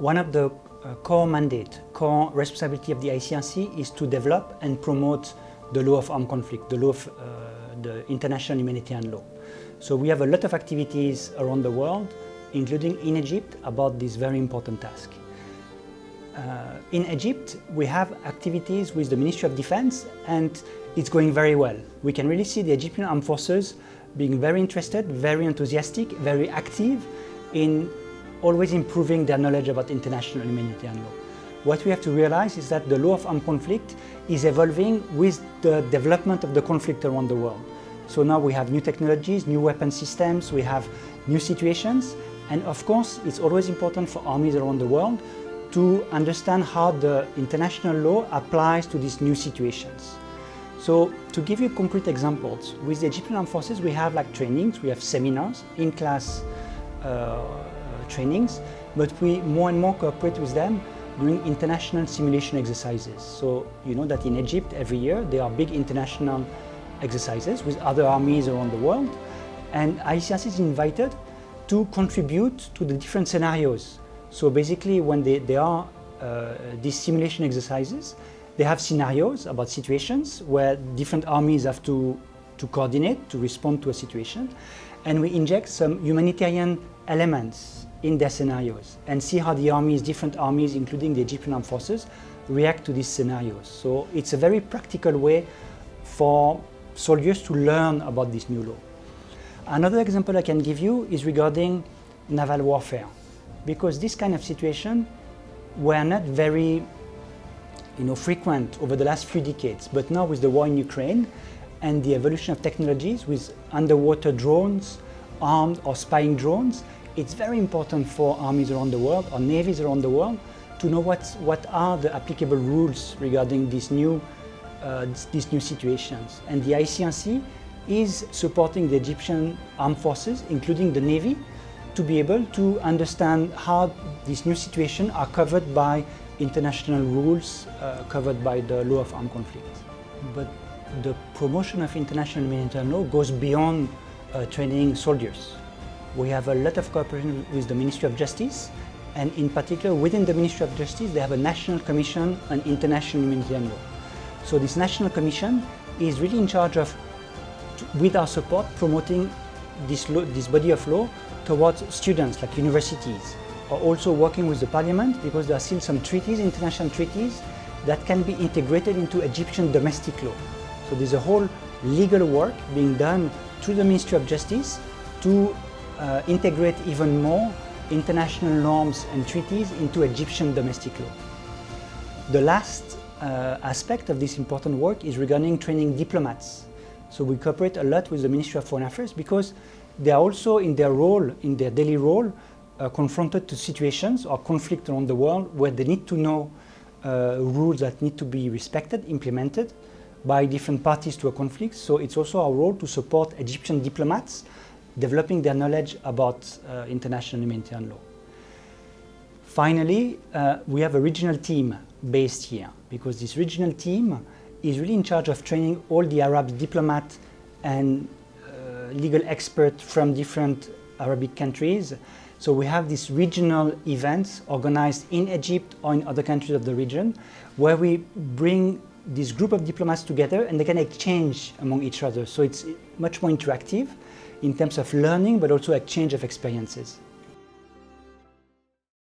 One of the core mandate, core responsibility of the ICRC is to develop and promote the law of armed conflict, the law of the international humanitarian law. So we have a lot of activities around the world, including in Egypt, about this very important task. In Egypt, we have activities with the Ministry of Defense, and it's going very well. We can really see the Egyptian armed forces being very interested, very enthusiastic, very active in always improving their knowledge about international humanitarian law. What we have to realize is that the law of armed conflict is evolving with the development of the conflict around the world. So now we have new technologies, new weapon systems, we have new situations, and of course it's always important for armies around the world to understand how the international law applies to these new situations. So to give you concrete examples, with the Egyptian Armed Forces we have like trainings, we have seminars, in-class trainings, but we more and more cooperate with them during international simulation exercises. So you know that in Egypt every year there are big international exercises with other armies around the world, and ICRC is invited to contribute to the different scenarios. So basically when there are these simulation exercises, they have scenarios about situations where different armies have to coordinate, to respond to a situation, and we inject some humanitarian elements in their scenarios and see how the armies, different armies, including the Egyptian Armed Forces, react to these scenarios. So it's a very practical way for soldiers to learn about this new law. Another example I can give you is regarding naval warfare, because this kind of situation were not very frequent over the last few decades, but now with the war in Ukraine and the evolution of technologies with underwater drones, armed or spying drones, it's very important for armies around the world or navies around the world to know what are the applicable rules regarding these new situations. And the ICRC is supporting the Egyptian armed forces, including the Navy, to be able to understand how these new situations are covered by international rules, covered by the law of armed conflict. But the promotion of international humanitarian law goes beyond training soldiers. We have a lot of cooperation with the Ministry of Justice, and in particular within the Ministry of Justice they have a National Commission on International Humanitarian Law. So this National Commission is really in charge of, with our support, promoting this body of law towards students like universities, or also working with the parliament, because there are still some treaties, international treaties, that can be integrated into Egyptian domestic law. So there's a whole legal work being done through the Ministry of Justice to integrate even more international norms and treaties into Egyptian domestic law. The last aspect of this important work is regarding training diplomats. So we cooperate a lot with the Ministry of Foreign Affairs because they are also in their role, in their daily role, confronted to situations or conflict around the world where they need to know rules that need to be respected, implemented by different parties to a conflict. So it's also our role to support Egyptian diplomats developing their knowledge about international humanitarian law. Finally, we have a regional team based here, because this regional team is really in charge of training all the Arab diplomats and legal experts from different Arabic countries. So we have these regional events organized in Egypt or in other countries of the region, where we bring this group of diplomats together and they can exchange among each other. So it's much more interactive in terms of learning, but also exchange of experiences.